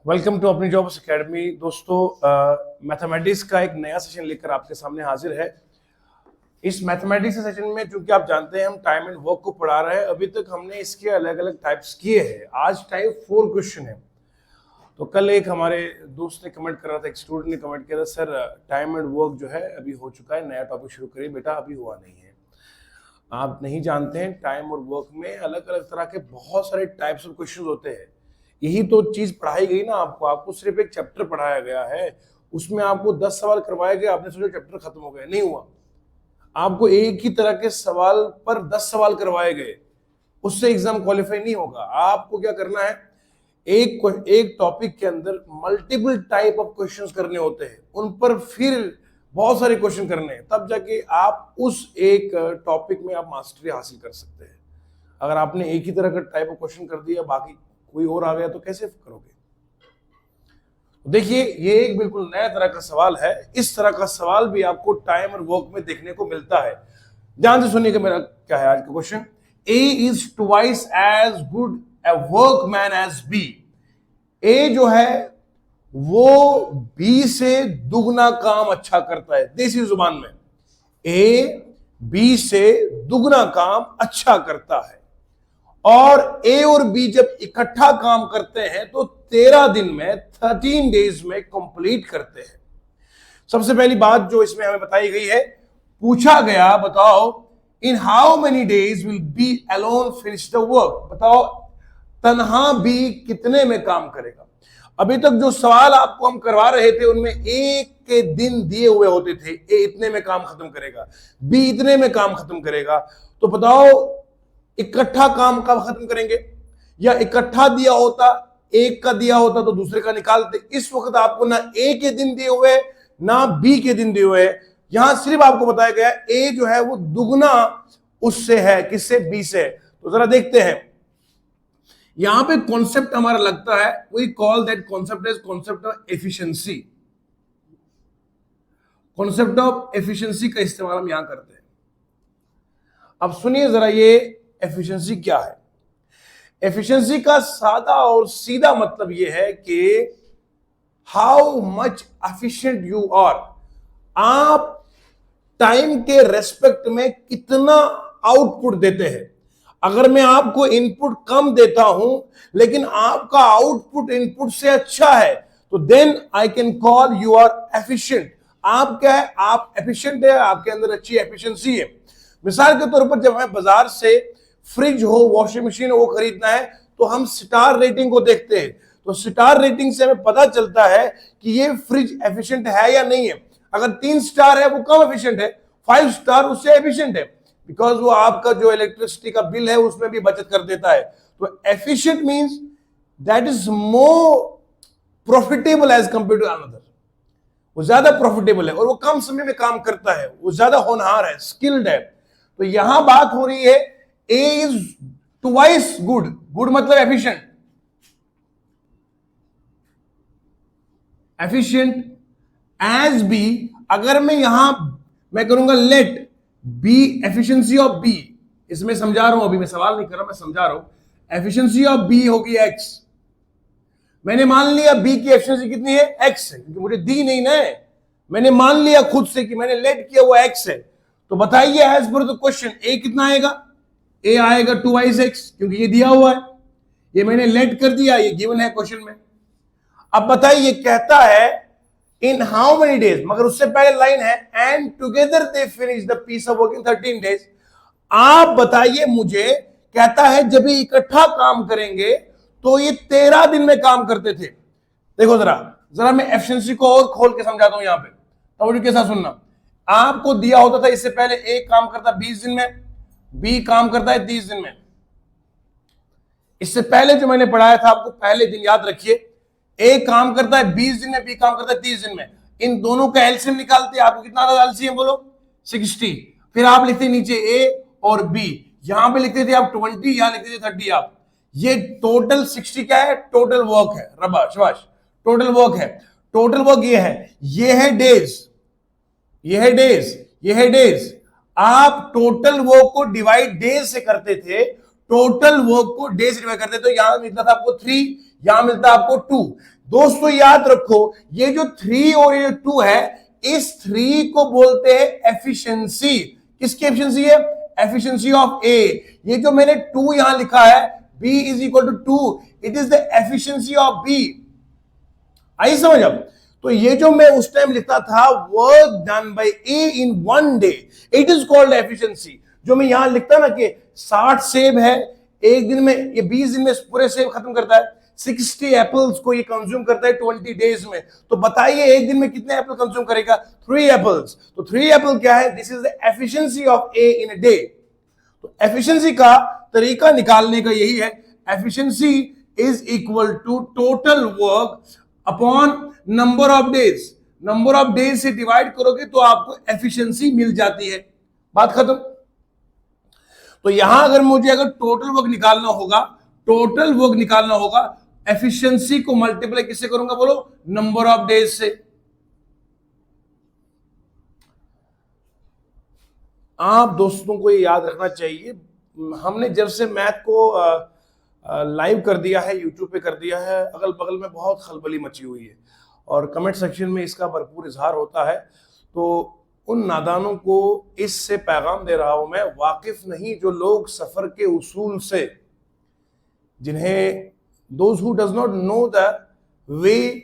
Welcome to अपनी jobs academy. दोस्तों, mathematics का एक नया सेशन लेकर आपके सामने हाजिर है। इस मैथमेटिक्स सेशन में चूंकि आप जानते हैं हम टाइम एंड वर्क को पढ़ा रहे हैं, अभी तक हमने इसके अलग अलग टाइप्स किए हैं। आज टाइप 4 क्वेश्चन है। तो कल एक हमारे दोस्त ने कमेंट करा था, एक स्टूडेंट ने कमेंट किया था, सर टाइम एंड वर्क जो है अभी हो चुका है, नया टॉपिक शुरू करिए। बेटा अभी हुआ नहीं है, आप नहीं जानते हैं टाइम और वर्क में अलग अलग तरह के बहुत सारे टाइप्स ऑफ क्वेश्चन होते हैं। यही तो चीज पढ़ाई गई ना आपको सिर्फ एक चैप्टर पढ़ाया गया है, उसमें आपको 10 सवाल करवाए गए, आपने सोचा चैप्टर खत्म हो गया, नहीं हुआ। आपको एक ही तरह के सवाल पर 10 सवाल करवाए गए, उससे एग्जाम क्वालिफाई नहीं होगा। आपको क्या करना है, एक टॉपिक के अंदर मल्टीपल टाइप ऑफ क्वेश्चंस करने होते हैं, उन पर फिर बहुत सारे क्वेश्चन करने हैं, तब जाके आप उस एक टॉपिक में आप मास्टरी हासिल कर सकते हैं। अगर आपने एक ही तरह का टाइप ऑफ क्वेश्चन कर दिया, बाकी कोई और आ गया, तो कैसे करोगे। देखिए, ये एक बिल्कुल नया तरह का सवाल है। इस तरह का सवाल भी आपको टाइम और वर्क में देखने को मिलता है। ध्यान से सुनिएगा, मेरा क्या है आज का question. A is twice as good a workman as B. A जो है वो बी से दुगना काम अच्छा करता है। देसी जुबान में ए बी से दुगना काम अच्छा करता है, और ए और बी जब इकट्ठा काम करते हैं तो 13 दिन में 13 डेज में कंप्लीट करते हैं। सबसे पहली बात जो इसमें हमें बताई गई है, पूछा गया बताओ इन how many days will B alone finish the work. बताओ तन्हा बी कितने में काम करेगा। अभी तक जो सवाल आपको हम करवा रहे थे उनमें एक के दिन दिए हुए होते थे, ए इतने में काम खत्म करेगा, बी इतने में काम खत्म करेगा। तो बताओ इकट्ठा काम कब खत्म करेंगे, या इकट्ठा दिया होता, एक का दिया होता तो दूसरे का निकालते। इस वक्त आपको ना ए के दिन दिए हुए ना बी के दिन दिए हुए, यहां सिर्फ आपको बताया गया ए जो है वो दुगना उससे है, किससे, बी से। तो जरा देखते हैं, यहां पे कॉन्सेप्ट हमारा लगता है, we call that concept is concept of efficiency. Concept of efficiency का इस्तेमाल हम यहां करते हैं। अब सुनिए जरा, ये एफिशिएंसी क्या है। एफिशिएंसी का सादा और सीधा मतलब यह है कि how much efficient you are. आप टाइम के रेस्पेक्ट में कितना आउटपुट देते हैं। अगर मैं आपको इनपुट कम देता हूं लेकिन आपका आउटपुट इनपुट से अच्छा है, तो then I can call you are efficient. आप क्या है, आप एफिशिएंट है, आपके अंदर अच्छी एफिशिएंसी है। मिसाल के तौर पर जब हमें बाजार से फ्रिज हो, वॉशिंग मशीन हो, वो खरीदना है तो हम स्टार रेटिंग को देखते हैं। तो स्टार रेटिंग से हमें पता चलता है कि ये फ्रिज एफिशिएंट है या नहीं है। अगर 3 स्टार है वो कम एफिशिएंट है, 5 स्टार उससे एफिशिएंट है, बिकॉज वो आपका जो इलेक्ट्रिसिटी का बिल है उसमें भी बचत कर देता है। तो efficient means that is more profitable as compare to another. वो ज्यादा प्रॉफिटेबल है और वो कम समय में काम करता है, वो ज्यादा होनहार है, स्किल्ड है। तो यहां बात हो रही है A is twice good, good मतलब efficient, efficient as B। अगर मैं यहां मैं करूंगा let B efficiency of B, इसमें समझा रहा हूं, अभी मैं सवाल नहीं कर रहा, मैं समझा रहा हूं। efficiency of B होगी X। मैंने मान लिया B की efficiency कितनी है, X है, क्योंकि मुझे दी नहीं ना है, मैंने मान लिया खुद से कि मैंने let किया वो X है। तो बताइए as per the question A कितना आएगा, ए आएगा 2x, क्योंकि ये दिया हुआ है, ये मैंने लेट कर दिया, ये गिवन है क्वेश्चन में। अब बताइए, कहता है इन हाउ मेनी डेज, मगर उससे पहले लाइन है and together they finish the piece of work in 13 days. आप बताइए मुझे, कहता है जब ये इकट्ठा काम करेंगे तो ये 13 दिन में काम करते थे। देखो जरा मैं एफिशिएंसी को और खोल के समझाता हूं यहां पे, तो मुझे कैसा सुनना। आपको दिया होता था इससे पहले एक काम करता 20 दिन में, बी काम करता है 30 दिन में। इससे पहले जो मैंने पढ़ाया था आपको, पहले दिन याद रखिए, ए काम करता है 20 दिन में, बी काम करता है 30 दिन में। इन दोनों का एलसीएम निकालते हैं, आपको कितना आता है एलसीएम बोलो, 60। फिर आप लिखते नीचे ए और बी, यहां पे लिखते थे आप 20, यहां लिखते थे 30। आप ये टोटल 60 क्या है, टोटल वर्क है, रबा शबाश, टोटल वर्क है। टोटल वर्क ये है डेज, ये है डेज, ये है डेज। आप टोटल वर्क को डिवाइड डेज से करते थे, टोटल वर्क को डे से डिवाइड करते तो यहां मिलता था आपको 3, यहां मिलता है आपको 2। दोस्तों याद रखो ये जो 3 और ये 2 है, इस 3 को बोलते हैं एफिशिएंसी। किसकी एफिशिएंसी है? Efficiency of A. ये जो मैंने 2 यहां लिखा है B is equal to 2, it is the efficiency of B। आई समझ? अब तो ये जो मैं उस टाइम लिखता था work done by A in 1 day, it is called efficiency. जो मैं यहां लिखता ना कि 60 सेब है एक दिन में, ये 20 दिन में पूरे सेब खत्म करता है। 60 एप्पल्स को ये कंज्यूम करता है 20 डेज में। तो बताइए एक दिन में कितने एप्पल कंज्यूम करेगा? 3 एप्पल्स। तो 3 एप्पल क्या है? This is the efficiency of A in a day. तो एफिशिएंसी का तरीका निकालने का यही है, efficiency is equal to total work upon number of days. Number of days से डिवाइड करोगे तो आपको एफिशिएंसी मिल जाती है। बात खत्म। तो यहां अगर टोटल वर्क निकालना होगा, टोटल वर्क निकालना होगा, एफिशिएंसी को मल्टीप्लाई किससे करूंगा? बोलो, नंबर ऑफ डेज से। आप दोस्तों को ये याद रखना चाहिए, हमने जब से मैथ को लाइव कर दिया है, यूट्यूब पे कर दिया है, अगल बगल में बहुत खलबली मची हुई है और कमेंट सेक्शन में इसका भरपूर इजहार होता है। तो उन नादानों को इससे पैगाम दे रहा हूं मैं, वाकिफ नहीं जो लोग सफर के उसूल से, जिन्हें those who does not know the way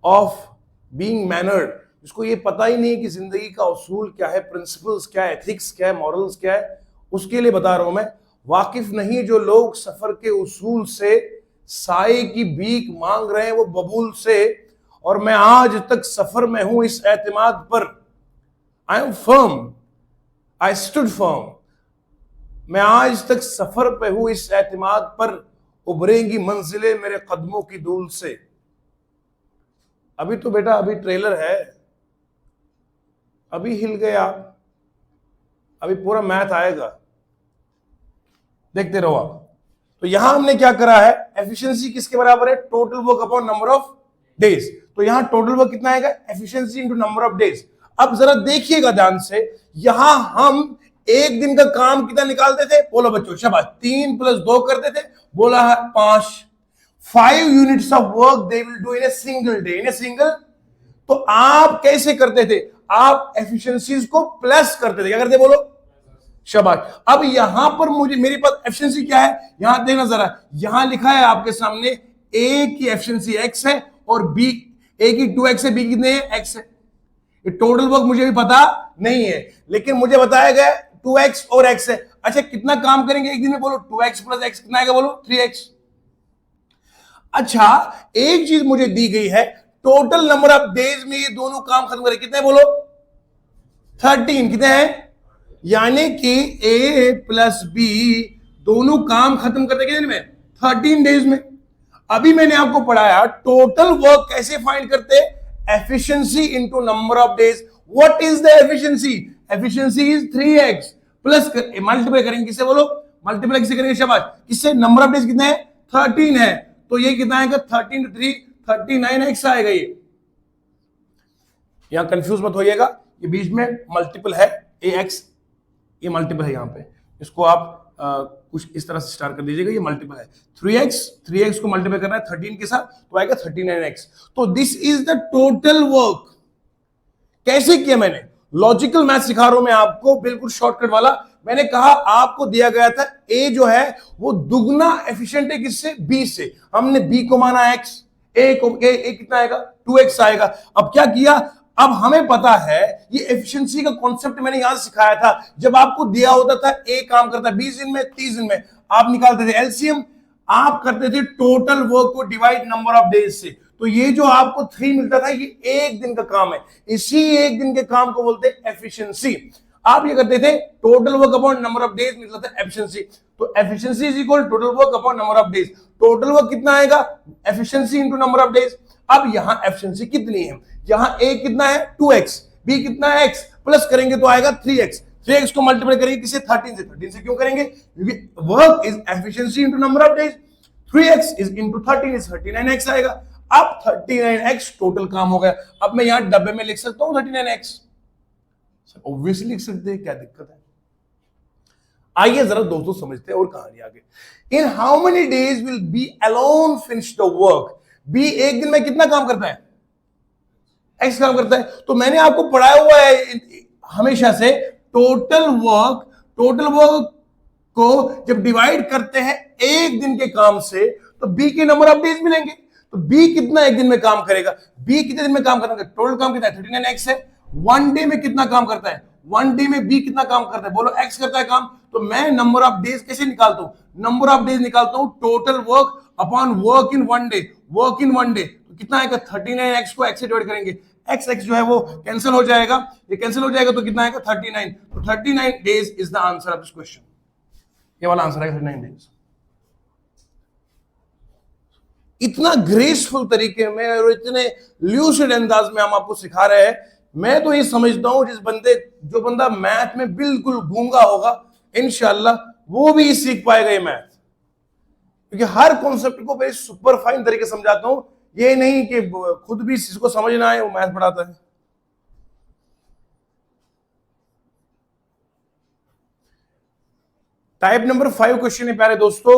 of being mannered, जिसको ये पता ही नहीं कि जिंदगी का उसूल क्या है, प्रिंसिपल्स क्या है, एथिक्स क्या है, मॉरल्स क्या है, उसके लिए बता रहा हूं मैं। वाकिफ नहीं जो लोग सफर के उसूल से साए की भीख मांग रहे हैं वो बबूल से, और मैं आज तक सफर में हूं इस एतमाद पर। I am firm, I stood firm. मैं आज तक सफर पे हूं इस एतमाद पर, उभरेंगी मंजिलें मेरे कदमों की धूल से। अभी तो बेटा अभी ट्रेलर है, अभी हिल गया, अभी पूरा मैथ आएगा, देखते रहो आप। तो यहां हमने क्या करा है, एफिशिएंसी किसके बराबर है? Total work upon number of days. तो यहां टोटल वर्क कितना आएगा? Efficiency into number of days. अब जरा देखिएगा ध्यान से, यहां हम एक दिन का काम कितना निकालते थे? बोलो बच्चों, शाबाश। 3 + 2 करते थे, बोला है 5। 5 units of work they will do in a single day, in a single. तो आप कैसे करते थे? आप एफिशिएंसीज को प्लस करते थे। क्या करते? बोलो, शाबाश। अब यहां पर मेरे पास एफिशिएंसी क्या है? यहां देखना जरा, यहां लिखा है आपके सामने ए की एफिशिएंसी x है और बी, ए की 2x है, बी कितने है? x है। ये टोटल वर्क मुझे भी पता नहीं है, लेकिन मुझे बताया गया 2x और x है। अच्छा, कितना काम करेंगे एक दिन में? बोलो, 2x + x कितना आएगा? बोलो, 3x। अच्छा, एक चीज मुझे दी गई है, टोटल नंबर ऑफ डेज में ये दोनों काम खत्म करें, कितने? बोलो, 13। कितने हैं? यानी कि ए प्लस बी दोनों काम खत्म करते कितने दिन में? 13 डेज में। अभी मैंने आपको पढ़ाया टोटल वर्क कैसे फाइंड करते? Efficiency into number of days. What is the efficiency? Efficiency is 3x plus multiply करेंगे किससे? बोलो, मल्टीप्लाई किससे करेंगे? शाबाश। किससे? नंबर ऑफ डेज कितने हैं? 13 है, तो ये कितना आएगा? 13 × 3 39x आएगा। ये यहां कंफ्यूज मत होइएगा, ये बीच में मल्टीपल है, ax ये मल्टीपल है यहां पे, इसको आप कुछ इस तरह से स्टार्ट कर दीजिएगा, ये मल्टीपल है। 3x को मल्टीप्लाई करना है 13 के साथ, तो आएगा 39x। तो this is the total work. कैसे किया मैंने? लॉजिकल मैथ सिखा रहा हूं मैं आपको, बिल्कुल शॉर्टकट वाला। मैंने कहा आपको दिया गया था ए जो है वो दुगना एफिशिएंट है किससे? बी से। हमने बी को माना x, ए कितना आएगा? 2x आएगा। अब क्या किया? अब हमें पता है ये एफिशिएंसी का कॉन्सेप्ट मैंने यहां सिखाया था, जब आपको दिया होता था ए काम करता है 20 दिन में, 30 दिन में, आप निकालते थे एलसीएम, आप करते थे टोटल वर्क को डिवाइड नंबर ऑफ डेज से। तो ये जो आपको 3 मिलता था, ये एक दिन का काम है, इसी एक दिन के काम को बोलते हैं एफिशिएंसी। आप ये करते थे total work upon number of days मिलता था एफिशिएंसी। तो efficiency is equal total work upon number of days. Total work कितना आएगा? Efficiency into number of days. अब यहां एफिशिएंसी कितनी है? यहां ए कितना है? 2x, बी कितना है? x, प्लस करेंगे तो आएगा 3x। 3x को मल्टीप्लाई करेंगे किसे? 13 से। 13 से क्यों करेंगे? क्योंकि work is efficiency into number of days. 3x is into 13 is 39x आएगा। अब 39x टोटल काम हो गया। अब मैं यहां डब्बे में लिख सकता हूं 39x, ऑब्वियसली लिख सकते हैं, क्या दिक्कत है? आइए जरा दोस्तों समझते हैं और कहानी आगे। In how many days will B alone finish the work? B एक दिन में कितना काम करता है? एक्स काम करता है। तो मैंने आपको पढ़ाया हुआ है हमेशा से, टोटल वर्क को जब डिवाइड करते हैं एक दिन के काम से तो बी के नंबर ऑफ डेज मिलेंगे। तो बी कितना एक दिन में काम करेगा? बी कितने दिन में काम करेगा? टोटल काम कितना है? 39x है। वन डे में कितना काम करता है? वन डे में बी कितना काम करता है? बोलो एक्स करता है काम। तो मैं नंबर ऑफ डेज कैसे निकालता हूं? नंबर ऑफ डेज निकालता हूं total work upon work in one day. Work in one day तो कितना आएगा? 39x को x से डिवाइड करेंगे, एक्स जो है वो कैंसिल हो जाएगा, ये कैंसिल हो जाएगा तो कितना आएगा? 39। तो 39 days is the answer of this question. ये वाला आंसर है 39 डेज। इतना ग्रेसफुल तरीके में और इतने ल्यूसिड अंदाज में हम आपको सिखा रहे हैं। मैं तो ये समझता हूं जो बंदा मैथ में बिल्कुल गूंगा होगा, इंशाल्लाह वो भी सीख पाएगा ये मैथ, क्योंकि हर कॉन्सेप्ट को मैं सुपर फाइन तरीके से समझाता हूं। ये नहीं कि खुद भी इसको समझना है वो मैथ पढ़ाता है। टाइप नंबर 5 क्वेश्चन है प्यारे दोस्तों।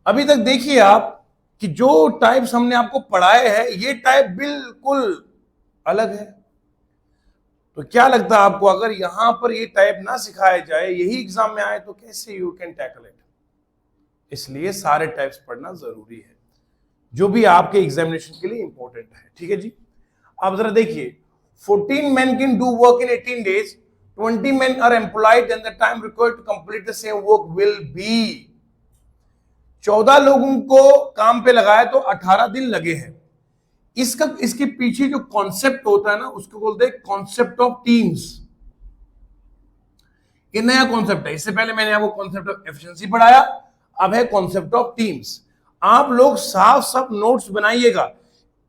अभी तक देखिए आप कि जो टाइप्स हमने आपको पढ़ाए हैं ये टाइप बिल्कुल अलग है। तो क्या लगता है आपको, अगर यहां पर ये टाइप ना सिखाया जाए, यही एग्जाम में आए, तो कैसे यू कैन टैकल इट? इसलिए सारे टाइप्स पढ़ना जरूरी है जो भी आपके एग्जामिनेशन के लिए इंपॉर्टेंट है। ठीक है जी। आप जरा देखिए, 14 men can do work in 18 days, 20 men are employed, and the time required to complete the same work will be। 14 लोगों को काम पे लगाया तो 18 दिन लगे हैं। इसके पीछे जो कॉन्सेप्ट होता है ना, उसको बोलते हैं कॉन्सेप्ट ऑफ टीम्स। ये नया कॉन्सेप्ट है। इससे पहले मैंने आपको कॉन्सेप्ट ऑफ एफिशिएंसी पढ़ाया, अब है कॉन्सेप्ट ऑफ टीम्स। आप लोग साफ नोट्स बनाइएगा।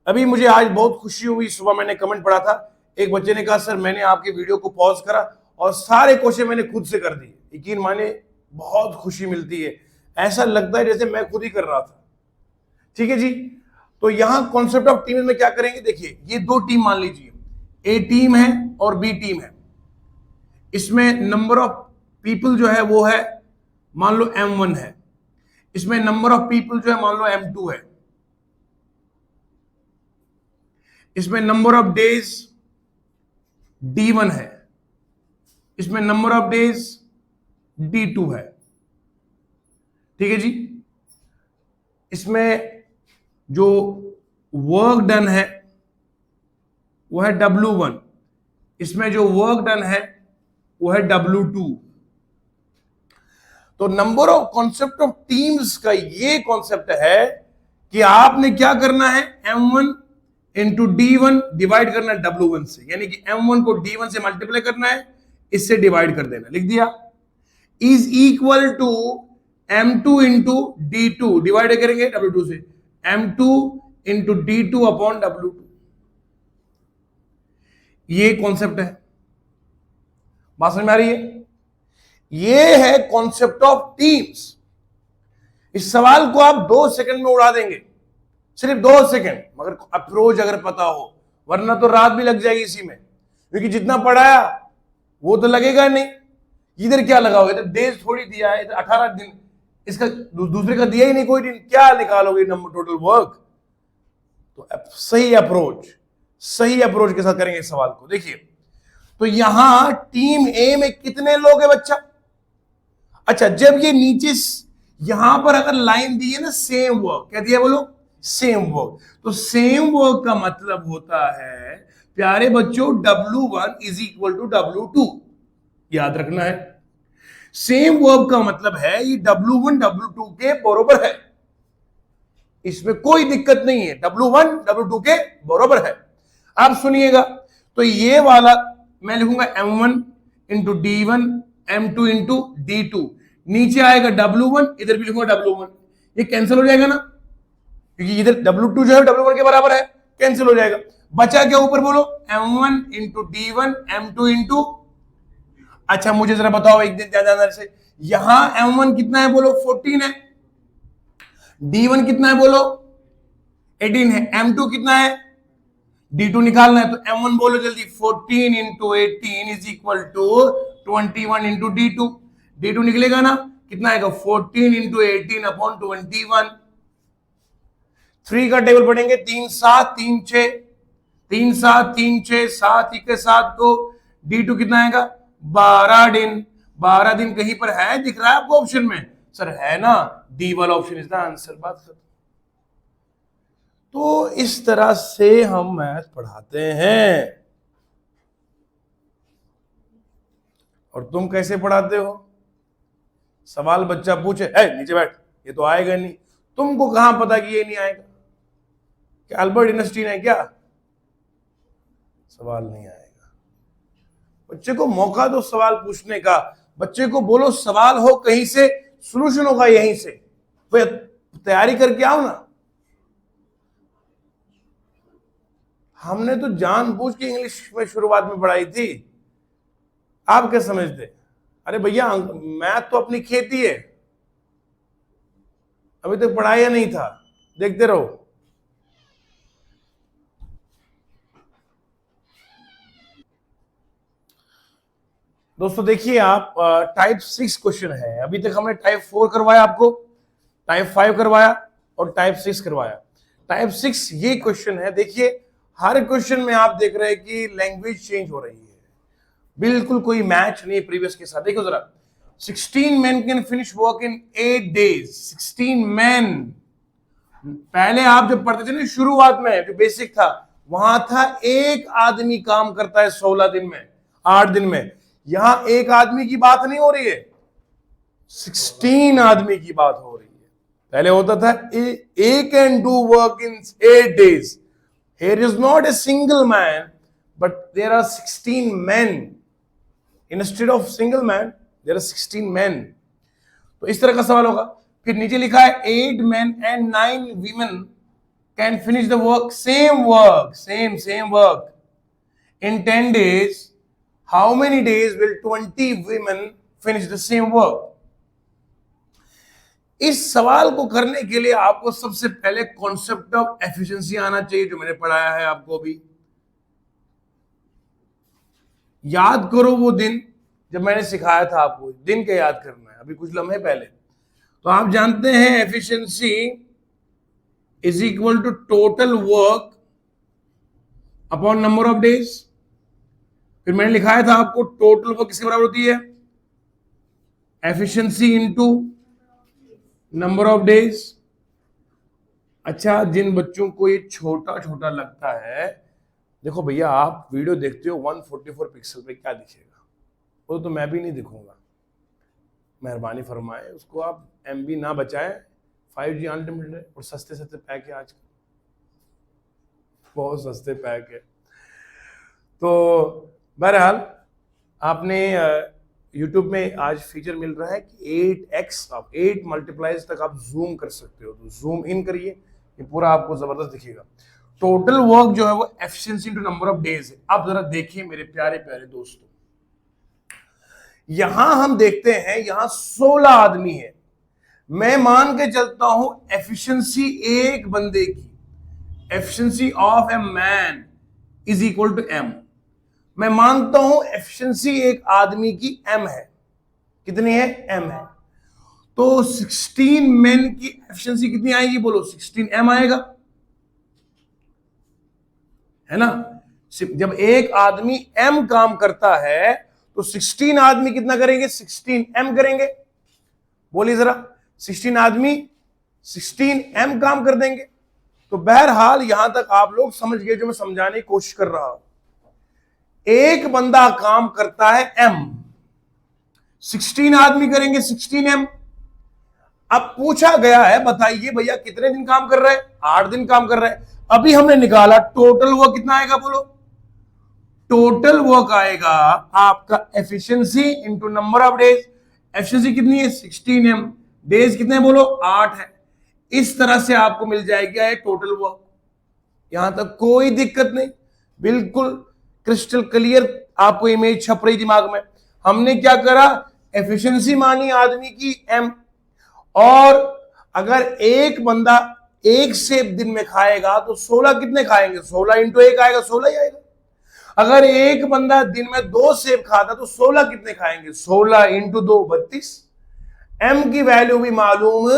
अभी मुझे आज बहुत खुशी हुई, सुबह मैंने कमेंट पढ़ा था, एक बच्चे ने कहा सर मैंने आपकी वीडियो को पॉज करा और सारे क्वेश्चन मैंने खुद से कर दिए। यकीन माने बहुत खुशी मिलती है, ऐसा लगता है जैसे मैं खुद ही कर रहा था। ठीक है जी। तो यहां कॉन्सेप्ट ऑफ टीम में क्या करेंगे, देखिए ये दो टीम मान लीजिए, ए टीम है और बी टीम है। इसमें नंबर ऑफ पीपल जो है वो है मान लो M1 है, इसमें नंबर ऑफ पीपल जो है मान लो M2 है, इसमें नंबर ऑफ डेज D1 है, इसमें नंबर ऑफ डेज D2 है। ठीक है जी। इसमें जो वर्क डन है वो है W1, इसमें जो वर्क डन है वो है W2। तो number of concept of teams का ये कॉन्सेप्ट है कि आपने क्या करना है, M1 इंटू D1 डिवाइड करना है W1 से, यानी कि M1 को D1 से मल्टीप्लाई करना है, इससे डिवाइड कर देना, लिख दिया, is equal to M2 into D2 divide करेंगे W2 से, M2 into D2 upon W2। ये कॉन्सेप्ट है, बात समझ में आ रही है? ये है कॉन्सेप्ट ऑफ टीम्स। इस सवाल को आप 2 सेकंड में उड़ा देंगे, सिर्फ 2 सेकंड, मगर अप्रोच अगर पता हो, वरना तो रात भी लग जाएगी इसी में, क्योंकि जितना पढ़ाया वो तो लगेगा नहीं। इधर क्या लगाओगे, इधर डेज थोड़ी दिया है, इधर 18 दिन, इसका दूसरे का दिया ही नहीं कोई दिन, क्या निकालोगे नंबर टोटल वर्क? तो सही अप्रोच के साथ करेंगे इस सवाल को। देखिए, तो यहां टीम ए में कितने लोग हैं बच्चा? अच्छा, जब ये नीचे यहां पर अगर लाइन दी है ना सेम वर्क, क्या दिया बोलो? Same work. तो सेम वर्क का मतलब होता है प्यारे बच्चों W1 is equal to W2, याद रखना है। सेम वर्क का मतलब है ये W1 W2 के बराबर है, इसमें कोई दिक्कत नहीं है, W1 W2 के बराबर है। आप सुनिएगा, तो ये वाला मैं लिखूंगा M1 into D1, M2 into D2, नीचे आएगा W1, इधर भी लिखूंगा W1, ये कैंसिल हो जाएगा ना, क्योंकि इधर W2 जो है W1 के बराबर है, कैंसिल हो जाएगा। बचा क्या ऊपर बोलो? M1 into D1, M2 into, अच्छा मुझे जरा बताओ एक दिन ध्यान से, यहां M1 कितना है बोलो? 14 है, D1 कितना है बोलो? 18 है, M2 कितना है? D2 निकालना है, तो M1 बोलो जल्दी, 14 into 18 is equal to 21 into D2। D2 निकलेगा ना, कितना आएगा 14 इंटू 18 अपॉन 21। 3 का टेबल पढ़ेंगे, 3 7 3 6, 3 7 3 6, 7 1 7 2। D2 कितना आएगा 12 दिन। 12 दिन कहीं पर है, दिख रहा है आपको ऑप्शन में? सर है ना, डी वाला ऑप्शन इज द आंसर। बात खत्म। तो इस तरह से हम मैथ पढ़ाते हैं। और तुम कैसे पढ़ाते हो? सवाल बच्चा पूछे, नीचे बैठ, ये तो आएगा नहीं। तुमको कहां पता कि ये नहीं आएगा? क्या अल्बर्ट आइंस्टीन है क्या? सवाल नहीं आएगा। बच्चे को मौका दो सवाल पूछने का। बच्चे को बोलो सवाल हो कहीं से, सॉल्यूशन होगा यहीं से। भाई तैयारी करके आओ ना। हमने तो जानबूझ के इंग्लिश में शुरुआत में पढ़ाई थी। आप क्या समझते? अरे भैया मैथ तो अपनी खेती है, अभी तक पढ़ाया नहीं था, देखते रहो। दोस्तों देखिए आप, टाइप 6 क्वेश्चन है। अभी तक हमने टाइप 4 करवाया आपको, टाइप 5 करवाया और टाइप 6 करवाया। टाइप 6 ये क्वेश्चन है। देखिए हर क्वेश्चन में आप देख रहे हैं कि लैंग्वेज चेंज हो रही है, बिल्कुल कोई मैच नहीं प्रीवियस के साथ। देखो जरा, 16 men can finish work in 8 days। 16 men। पहले आप जब पढ़ते थे ना शुरुआत में, जो बेसिक था वहां था एक आदमी काम करता है 16 दिन में, 8 दिन में। यहां एक आदमी की बात नहीं हो रही है, 16 आदमी की बात हो रही है। पहले होता था A can do work in 8 days। Here is not a single man, but there are 16 men. Instead of single man, there are 16 men. तो इस तरह का सवाल होगा। फिर नीचे लिखा है 8 men and 9 women can finish the work, same work in 10 days. How many days will 20 women finish the same work? इस सवाल को करने के लिए आपको सबसे पहले कॉन्सेप्ट ऑफ एफिशिएंसी आना चाहिए, जो मैंने पढ़ाया है आपको अभी। याद करो वो दिन जब मैंने सिखाया था आपको, दिन का याद करना है, अभी कुछ लम्हे पहले। तो आप जानते हैं efficiency is equal to total work upon number of days. फिर मैंने लिखाया था आपको टोटल वर्क किसके बराबर होती है? Efficiency into number of days. अच्छा, जिन बच्चों को ये छोटा छोटा लगता है, देखो भैया आप वीडियो देखते हो 144 पिक्सल पे, क्या दिखेगा? वो तो मैं भी नहीं दिखूंगा, मेहरबानी फरमाए उसको आप एमबी ना बचाएं। 5G अनलिमिटेड है और सस्ते सस्ते पैक है, आजकल बहुत सस्ते पैक है। तो बहरहाल आपने YouTube में आज फीचर मिल रहा है कि 8x आप 8 मल्टीप्लाइज तक आप जूम कर सकते हो। तो जूम इन करिए, ये पूरा आपको जबरदस्त दिखेगा। टोटल वर्क जो है वो efficiency into number of days है। आप जरा देखिए मेरे प्यारे प्यारे दोस्तों, यहां हम देखते हैं यहां 16 आदमी है। मैं मान के चलता हूं एफिशिएंसी एक बंदे की, efficiency of a man is equal to M. मैं मानता हूं एफिशिएंसी एक आदमी की एम है। कितनी है? एम है। तो 16 मेन की एफिशिएंसी कितनी आएगी? बोलो 16 एम आएगा, है ना? जब एक आदमी एम काम करता है तो 16 आदमी कितना करेंगे? 16 एम करेंगे। बोलिए जरा, 16 आदमी 16 एम काम कर देंगे। तो बहरहाल यहां तक आप लोग समझ गए जो मैं समझाने की कोशिश कर रहा हूं। एक बंदा काम करता है एम, 16 आदमी करेंगे 16 एम। अब पूछा गया है बताइए भैया कितने दिन काम कर रहे हैं? 8 दिन काम कर रहे हैं। अभी हमने निकाला टोटल वर्क कितना आएगा? बोलो, टोटल वर्क आएगा आपका efficiency into number of days. Efficiency कितनी है? 16 एम। डेज कितने हैं? बोलो 8 है। इस तरह से आपको मिल जाएगा टोटल वर्क। यहां तक कोई दिक्कत नहीं, बिल्कुल क्रिस्टल क्लियर आपको इमेज छप रही दिमाग में। हमने क्या करा? एफिशिएंसी मानी आदमी की एम, और अगर एक बंदा एक सेब दिन में खाएगा तो 16 कितने खाएंगे? 16 इंटू 1 आएगा, 16 ही आएगा। अगर एक बंदा दिन में 2 सेब खाता तो 16 कितने खाएंगे? 16 इंटू 2 32। एम की वैल्यू भी मालूम,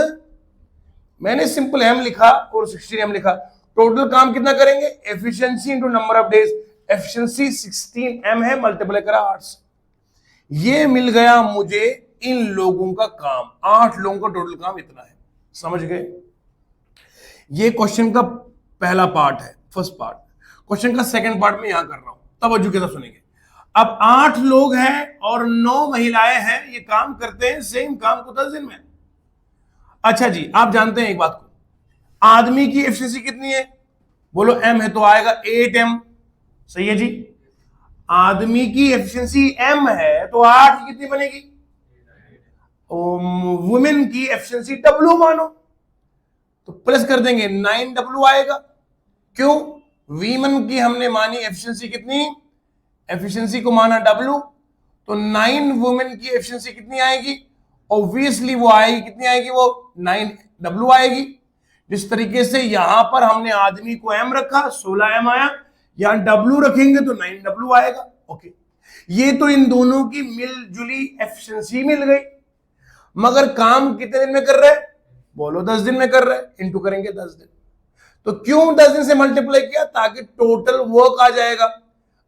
मैंने सिंपल एम लिखा और 16 एम लिखा। टोटल काम कितना करेंगे? Efficiency into number of days. Efficiency 16 M है, मल्टीप्लाई करा 8 से। ये मिल गया मुझे इन लोगों का काम, 8 लोगों का टोटल काम इतना है। समझ गए? ये क्वेश्चन का पहला पार्ट है, फर्स्ट पार्ट। क्वेश्चन का सेकंड पार्ट में यहां कर रहा हूं, तवज्जो के साथ सुनेंगे। अब 8 लोग हैं और 9 महिलाएं हैं, ये काम करते हैं सेम काम को 10 दिन में। अच्छा जी, आप जानते हैं एक बात को, आदमी की एफिशिएंसी कितनी है? बोलो एम है तो आएगा 8 एम। सही है जी। आदमी की एफिशिएंसी एम है तो 8 की कितनी बनेगी? वुमेन की एफिशिएंसी डब्ल्यू मानो तो प्लस कर देंगे 9 डब्ल्यू आएगा। क्यों? वीमन की हमने मानी एफिशिएंसी कितनी? एफिशिएंसी को माना डब्ल्यू, तो 9 वुमेन की एफिशिएंसी कितनी आएगी? ऑब्वियसली वो आएगी, कितनी आएगी? वो 9 डब्ल्यू आएगी। जिस तरीके से यहां पर हमने आदमी को एम रखा, 16 एम आया, यहां डब्ल्यू रखेंगे तो 9 डब्ल्यू आएगा। ओके, ये तो इन दोनों की मिलजुली एफिशिएंसी मिल गई। मगर काम कितने दिन में कर रहे हैं? बोलो 10 दिन में कर रहे हैं। इंटू करेंगे 10 दिन। तो क्यों 10 दिन से मल्टीप्लाई किया? ताकि टोटल वर्क आ जाएगा।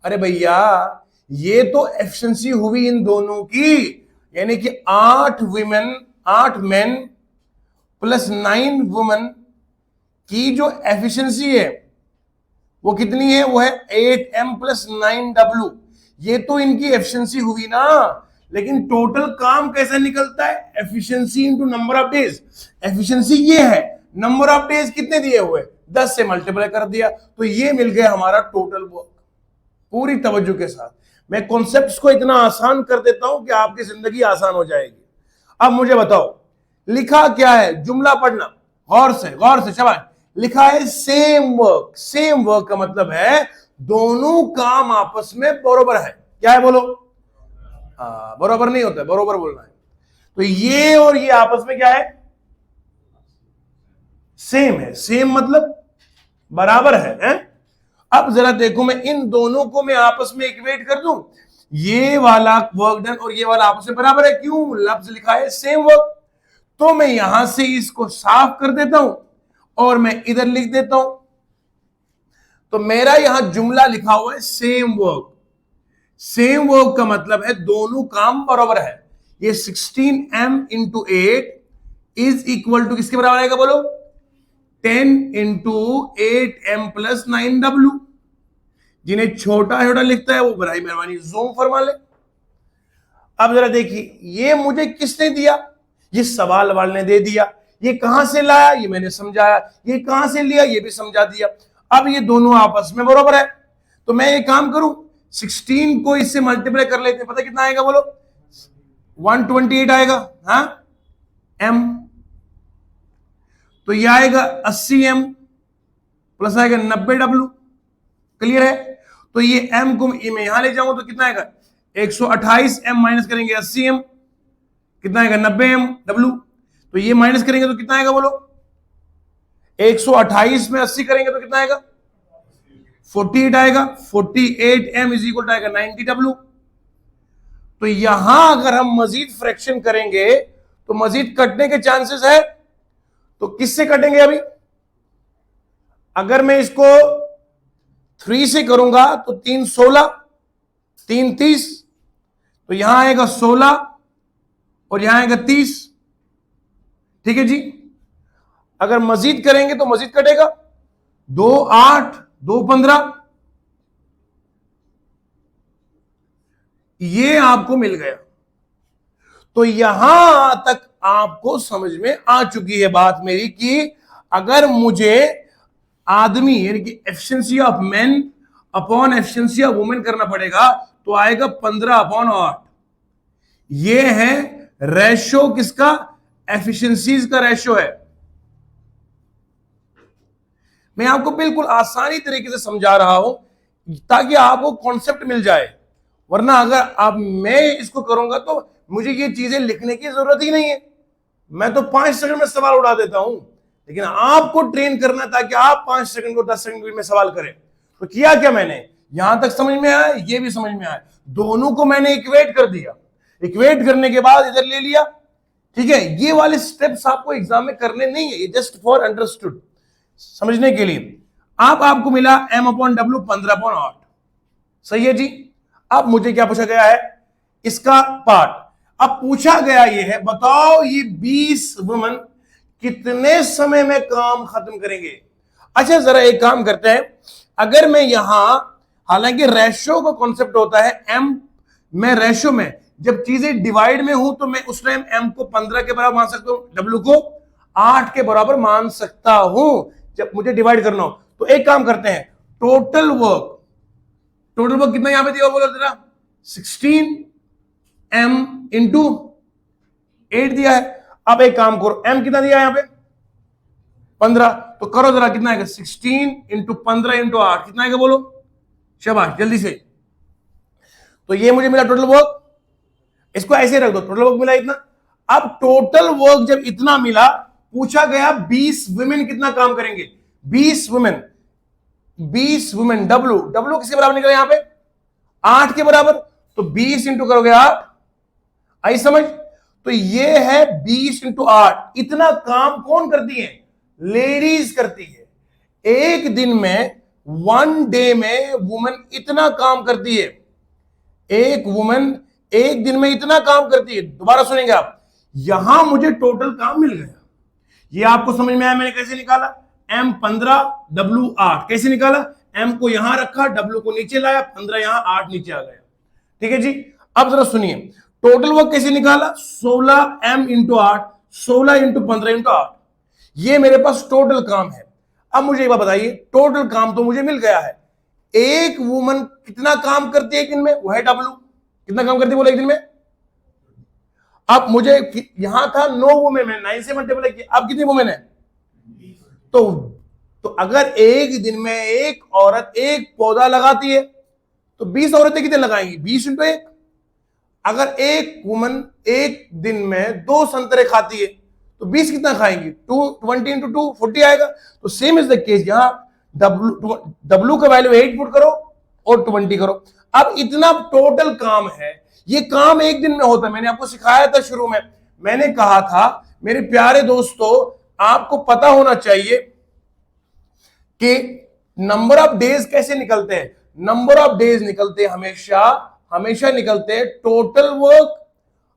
अरे भैया, ये तो एफिशिएंसी हुई इन दोनों की, यानी कि 8 विमेन 8 मेन प्लस 9 वुमेन की जो एफिशिएंसी है वो कितनी है? वो है 8 एम प्लस 9 डब्ल्यू। ये तो इनकी एफिशिएंसी हुई ना, लेकिन टोटल काम कैसे निकलता है? Efficiency into number of days. Efficiency ये है, नंबर ऑफ डेज कितने दिए हुए? 10 से मल्टीप्लाई कर दिया, तो ये मिल गया हमारा टोटल वर्क। पूरी तवज्जो के साथ मैं कॉन्सेप्ट्स को इतना आसान कर देता हूं कि आपकी जिंदगी आसान हो जाएगी। अब मुझे बताओ, लिखा क्या है? जुमला पढ़ना गौर से, शाबाश। लिखा है सेम वर्क। सेम वर्क का मतलब है दोनों काम आपस में बराबर है। क्या है? बोलो। बराबर नहीं होता है, बराबर बोलना है। तो ये और ये आपस में क्या है? सेम है। सेम मतलब बराबर है? अब जरा देखो, मैं इन दोनों को मैं आपस में इक्वेट कर दूं, ये वाला वर्क डन और ये वाला आपस में बराबर है। क्यों? लफ्ज लिखा है सेम वर्क। तो मैं यहां से इसको साफ कर देता हूं और मैं इधर लिख देता हूं। तो मेरा यहां जुमला लिखा हुआ है सेम वर्क। सेम वर्क का मतलब है दोनों काम बराबर है। ये 16m into 8 is equal to किसके बराबर आएगा? बोलो 10 इंटू 8m प्लस 9w। जिन्हें छोटा छोटा लिखता है वो बराई मेहरबानी जूम फरमा ले। अब जरा देखिए, ये मुझे किसने दिया? ये सवाल वाले ने दे दिया। ये कहां से लाया? ये मैंने समझाया। ये कहां से लिया? ये भी समझा दिया। अब ये दोनों आपस में बराबर है, तो मैं ये काम करूं, 16 को इससे मल्टीप्लाई कर लेते हैं। पता कितना आएगा? बोलो 128 आएगा। हाँ, एम। तो ये आएगा 80 एम प्लस आएगा 90 डब्ल्यू। क्लियर है? तो ये एम को मैं यहां ले जाऊं तो कितना आएगा? 128 एम माइनस करेंगे 80 एम, कितना आएगा? 90 एम डब्ल्यू। तो ये माइनस करेंगे तो कितना आएगा? बोलो 128 में 80 करेंगे तो कितना आएगा? 48 आएगा। 48 एम इज इक्वल आएगा 90 डब्ल्यू। तो यहां अगर हम मजीद फ्रैक्शन करेंगे तो मजीद कटने के चांसेस है। तो किससे कटेंगे? अभी अगर मैं इसको 3 से करूंगा तो 3 16, 3 30, तो यहां आएगा 16 और यहां आएगा 30। ठीक है जी। अगर मजीद करेंगे तो मजीद कटेगा 2 8, 2 15। ये आपको मिल गया। तो यहां तक आपको समझ में आ चुकी है बात मेरी कि अगर मुझे आदमी यानी कि efficiency of main upon efficiency of women करना पड़ेगा तो आएगा 15/8। ये है रेशो किसका? एफिशिएंसीज का रेशो है। मैं आपको बिल्कुल आसानी तरीके से समझा रहा हूं ताकि आपको कॉन्सेप्ट मिल जाए। वरना अगर आप मैं इसको करूंगा तो मुझे ये चीजें लिखने की जरूरत ही नहीं है। मैं तो 5 सेकंड में सवाल उड़ा देता हूं, लेकिन आपको ट्रेन करना ताकि आप 5 सेकंड को 10 सेकंड में सवाल करें। तो किया क्या मैंने? यहां तक समझ में आया, ये भी समझ में आया, दोनों को मैंने इक्वेट कर दिया, इक्वेट करने के बाद इधर ले लिया। ठीक है, ये वाले स्टेप्स आपको एग्जाम में करने नहीं है, ये जस्ट फॉर अंडरस्टूड, समझने के लिए। अब आपको मिला m/w 15/8, सही है जी। अब मुझे क्या पूछा गया है, इसका पार्ट। अब पूछा गया ये है, बताओ ये 20 वुमेन कितने समय में काम खत्म करेंगे। अच्छा जरा एक काम करते हैं, अगर मैं यहां, हालांकि रेशो का कॉन्सेप्ट होता है m, मैं रेशो में जब चीजें डिवाइड में हूं तो मैं उस टाइम m को 15 के बराबर मान सकता हूं, w को 8 के बराबर मान सकता हूं जब मुझे डिवाइड करना हो। तो एक काम करते हैं, टोटल वर्क कितना यहां पे दिया बोलो जरा, 16m इंटू 8 दिया है। अब एक काम करो, m कितना दिया है यहां पे 15, तो करो जरा कितना आएगा, 16 इंटू 15 इंटू 8 कितना आएगा बोलो, शाबाश जल्दी से। तो ये मुझे मिला टोटल वर्क, इसको ऐसे रख दो, टोटल वर्क मिला इतना। अब टोटल वर्क जब इतना मिला, पूछा गया 20 वुमेन कितना काम करेंगे, 20 वुमेन w किसके बराबर निकला यहां पे 8 के बराबर, तो 20 इंटू करोगे 8, आई समझ। तो ये है 20 इंटू 8, इतना काम कौन करती है, लेडीज करती है। एक दिन में, वन डे में वुमेन इतना काम करती है, एक वुमेन एक दिन में इतना काम करती है। दोबारा सुनेंगे आप, यहां मुझे टोटल काम मिल गया, ये आपको समझ में आया मैंने कैसे निकाला, m 15 w 8 कैसे निकाला, m को यहां रखा, w को नीचे लाया, 15 यहां, 8 नीचे आ गया। ठीक है जी। अब जरा सुनिए, टोटल वर्क कैसे निकाला, 16m इंटू 8, 16 इंटू 15 इंटू 8, ये मेरे पास टोटल काम है। अब मुझे एक बात बताइए, टोटल काम तो मुझे मिल गया है, एक वुमन कितना काम करती है एक दिन में, वो है w, कितना काम करती है बोले एक दिन में। अब मुझे यहां था 9 वुमेन में, 9 से मल्टीप्लाई किया, अब कितनी वुमेन है, तो अगर एक दिन में एक औरत एक पौधा लगाती है तो 20 औरतें कितने लगाएंगी, 20 इंटू 1। अगर एक वुमन एक दिन में 2 संतरे खाती है तो 20 कितना खाएंगी, 20 इंटू 2 40 आएगा। तो सेम इज द केस, यहां W का वैल्यू 8 पुट करो और 20 करो। अब इतना टोटल काम है, ये काम एक दिन में होता है। मैंने आपको सिखाया था शुरू में, मैंने कहा था मेरे प्यारे दोस्तों, आपको पता होना चाहिए कि नंबर ऑफ डेज कैसे निकलते हैं। नंबर ऑफ डेज निकलते हमेशा निकलते हैं total work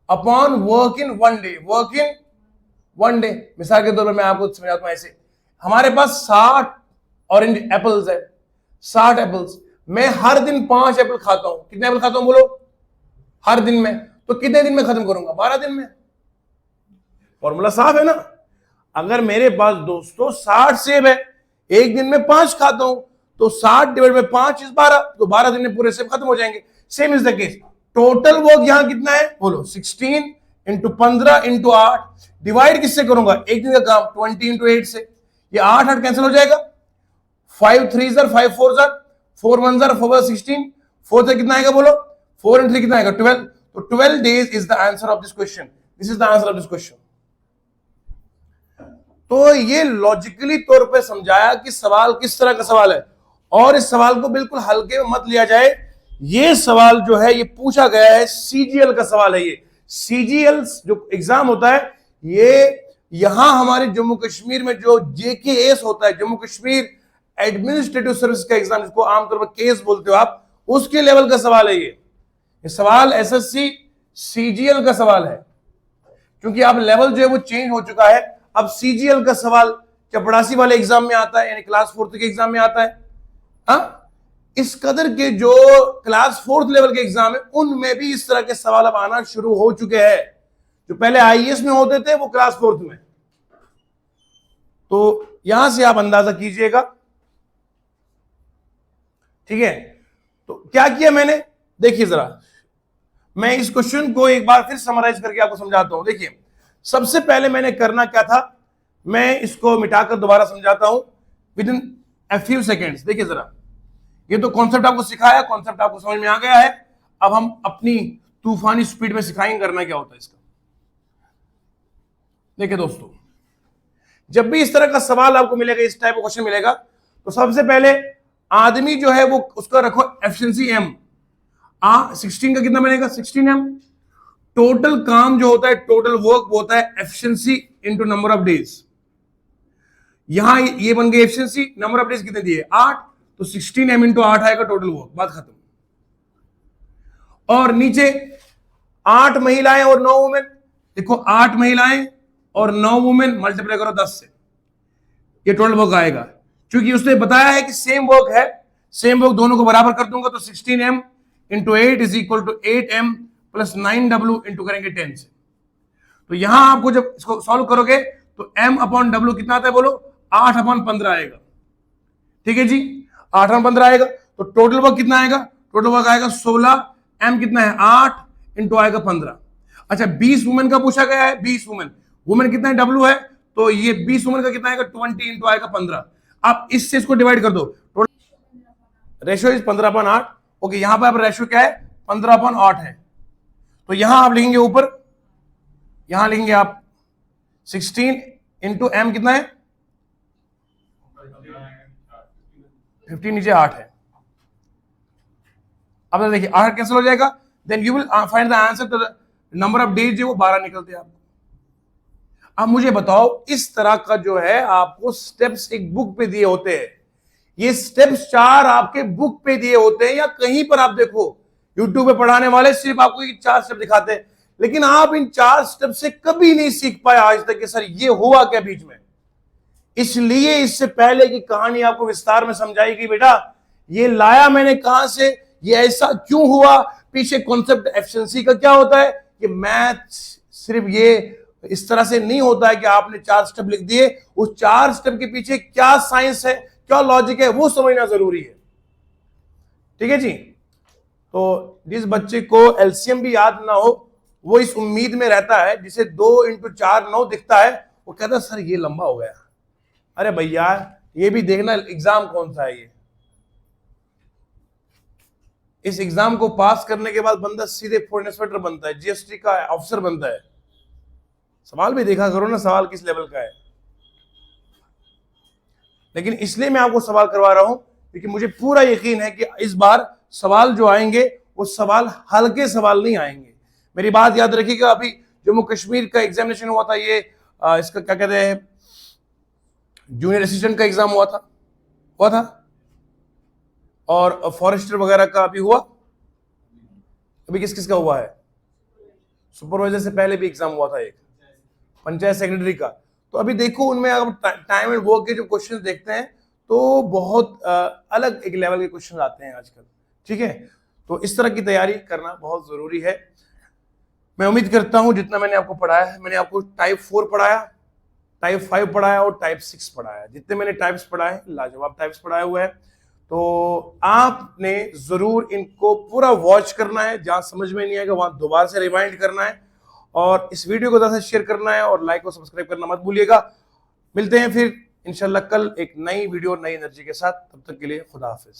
upon work in one day, work in one day. मिसाल के तौर पर मैं आपको समझाता हूं, ऐसे हमारे पास 60 ऑरेंज एप्पल्स है, 60 एप्पल्स, मैं हर दिन 5 एप्पल खाता हूं, कितने एप्पल खाता हूं बोलो हर दिन में, तो कितने दिन में खत्म करूंगा, 12 दिन में। फॉर्मूला साफ है ना। अगर मेरे पास दोस्तों 60 सेब है, एक दिन में 5 खाता हूं, तो 60 डिवाइड बाय 5 इज 12, तो 12 दिन में पूरे सेब खत्म हो जाएंगे। Same is the case, total work यहां कितना है बोलो, 16 इंटू 15 इंटू 8, डिवाइड किससे करूंगा, एक दिन का काम 20 इंटू 8 से, ये 8 कैंसिल हो जाएगा, 5 3 जार 5 4 जार 4 1 जार 4 16, 4 से कितना आएगा बोलो, 4 and 3 कितना आएगा 12। तो 12 days is the answer of this question, this is the answer of this question. तो ये लॉजिकली तौर पे समझाया कि सवाल किस तरह का सवाल है, और इस सवाल को बिल्कुल हल्के में मत लिया जाए। ये सवाल जो है ये पूछा गया है, सीजीएल का सवाल है। ये सीजीएल जो एग्जाम होता है, ये यहां हमारे जम्मू कश्मीर में जो जेकेएस होता है, जम्मू कश्मीर एडमिनिस्ट्रेटिव सर्विस का एग्जाम, जिसको आमतौर पर केस बोलते हो आप, उसके लेवल का सवाल है ये सवाल एसएससी सीजीएल का सवाल है, क्योंकि अब लेवल जो है वो चेंज हो चुका है। अब सीजीएल का सवाल चपड़ासी वाले एग्जाम में आता है, यानी क्लास 4 के एग्जाम में आता है। हाँ, इस कदर के जो क्लास 4 लेवल के एग्जाम है, उनमें भी इस तरह के सवाल अब आना शुरू हो चुके हैं। जो पहले आईएएस में होते थे वो क्लास 4 में। तो यहां से आप अंदाजा कीजिएगा, ठीक है। तो क्या किया मैंने, देखिए जरा, मैं इस क्वेश्चन को एक बार फिर समराइज करके आपको समझाता हूं। देखिए, सबसे पहले मैंने करना क्या था, मैं इसको मिटाकर दोबारा समझाता हूं with in a few seconds. देखिए जरा, ये तो कॉन्सेप्ट आपको सिखाया, कॉन्सेप्ट आपको समझ में आ गया है। अब हम अपनी तूफानी स्पीड में सिखाएंगे करना क्या होता है इसका। देखिए दोस्तों, जब भी इस तरह का सवाल आपको मिलेगा, इस टाइप का क्वेश्चन मिलेगा, तो सबसे पहले आदमी जो है वो उसका रखो एफिशिएंसी m, 16 का कितना बनेगा 16m। टोटल काम जो होता है, टोटल वर्क वो होता है efficiency into number of days. यहां ये बन गई एफिशिएंसी, नंबर ऑफ डेज कितने दिए 8, तो 16m इंटू 8 आएगा टोटल वर्क, बात खत्म। और नीचे 8 महिलाएं और 9 वुमेन, देखो 8 महिलाएं और 9 वुमेन मल्टीप्लाई करो 10 से, ये टोटल वर्क आएगा। क्योंकि उसने बताया है कि सेम वर्क है, सेम वर्क दोनों को बराबर कर दूंगा तो 16m into 8 is equal to 8m plus 9w into करेंगे 10 से। तो यहां आपको जब इसको सॉल्व करोगे तो m अपॉन w कितना आता है बोलो, 8 अपॉन 15 आएगा। ठीक है जी, 8 अपॉन 15 आएगा। तो टोटल वर्क कितना आएगा, टोटल वर्क आएगा 16, m कितना है 8 इंटू आएगा 15। अच्छा 20 वुमेन का पूछा गया है, 20 वुमेन, वुमेन कितना है w है, तो ये 20 वुमेन का कितना आएगा 20 इंटू आएगा 15। आप इससे इसको डिवाइड कर दो, रेशियो इज 15/8। ओके, यहां पर रेशियो क्या है 15/8 है। तो यहां आप लिखेंगे ऊपर, यहां लिखेंगे आप 16 इंटू m कितना है 15, नीचे 8 है। अब देखिए 8 कैंसिल हो जाएगा, then you will find the answer to the number of days, जो 12 निकलते हैं आपको। अब मुझे बताओ, इस तरह का जो है आपको स्टेप्स एक बुक पे दिए होते हैं, ये स्टेप्स 4 आपके बुक पे दिए होते हैं, या कहीं पर आप देखो यूट्यूब पे पढ़ाने वाले सिर्फ आपको ये 4 स्टेप दिखाते हैं, लेकिन आप इन 4 स्टेप से कभी नहीं सीख पाए आज तक कि सर ये हुआ क्या बीच में। इसलिए इससे पहले की कहानी आपको विस्तार में समझाई कि बेटा ये लाया मैंने कहां से, ये ऐसा क्यों हुआ, पीछे कॉन्सेप्ट एफिशिएंसी का क्या होता है। कि मैथ सिर्फ ये इस तरह से नहीं होता है कि आपने 4 स्टेप लिख दिए, उस 4 स्टेप के पीछे क्या साइंस है, क्या लॉजिक है, वो समझना जरूरी है। ठीक है जी। तो जिस बच्चे को एलसीएम भी याद ना हो, वो इस उम्मीद में रहता है, जिसे 2 इंटू 4 9 दिखता है, वो कहता है सर ये लंबा हो गया। अरे भैया ये भी देखना एग्जाम कौन सा है। ये इस एग्जाम को पास करने के बाद बंदा सीधे फॉरेन इंस्पेक्टर बनता है, जीएसटी का ऑफिसर बनता है। सवाल भी देखा करो ना, सवाल किस लेवल का है। लेकिन इसलिए मैं आपको सवाल करवा रहा हूं क्योंकि मुझे पूरा यकीन है कि इस बार सवाल जो आएंगे वो सवाल हल्के सवाल नहीं आएंगे। मेरी बात याद रखिएगा, अभी जम्मू कश्मीर का एग्जामिनेशन हुआ था, ये इसका क्या कहते हैं, जूनियर असिस्टेंट का एग्जाम हुआ था, और फॉरेस्टर वगैरह का अभी हुआ। अभी किस किस का हुआ है, सुपरवाइजर से पहले भी एग्जाम हुआ था एक, पंचायत सेक्रेटरी का। तो अभी देखो उनमें अगर टाइम एंड वर्क के जो क्वेश्चंस देखते हैं तो बहुत अलग एक लेवल के क्वेश्चन आते हैं आजकल। ठीक है, तो इस तरह की तैयारी करना बहुत जरूरी है। मैं उम्मीद करता हूं जितना मैंने आपको पढ़ाया है, मैंने आपको टाइप 4 पढ़ाया, टाइप 5 पढ़ाया और टाइप 6 पढ़ाया। जितने मैंने टाइप्स पढ़ाए लाजवाब टाइप्स पढ़ाए हुए हैं। तो आपने जरूर इनको पूरा वॉच करना है, जहां समझ में नहीं आएगा वहां दोबारा से रिवाइंड करना है, और इस वीडियो को ज्यादा शेयर करना है, और लाइक और सब्सक्राइब करना मत भूलिएगा। मिलते हैं फिर इंशाल्लाह कल एक नई वीडियो नई एनर्जी के साथ, तब तक के लिए खुदा हाफिज।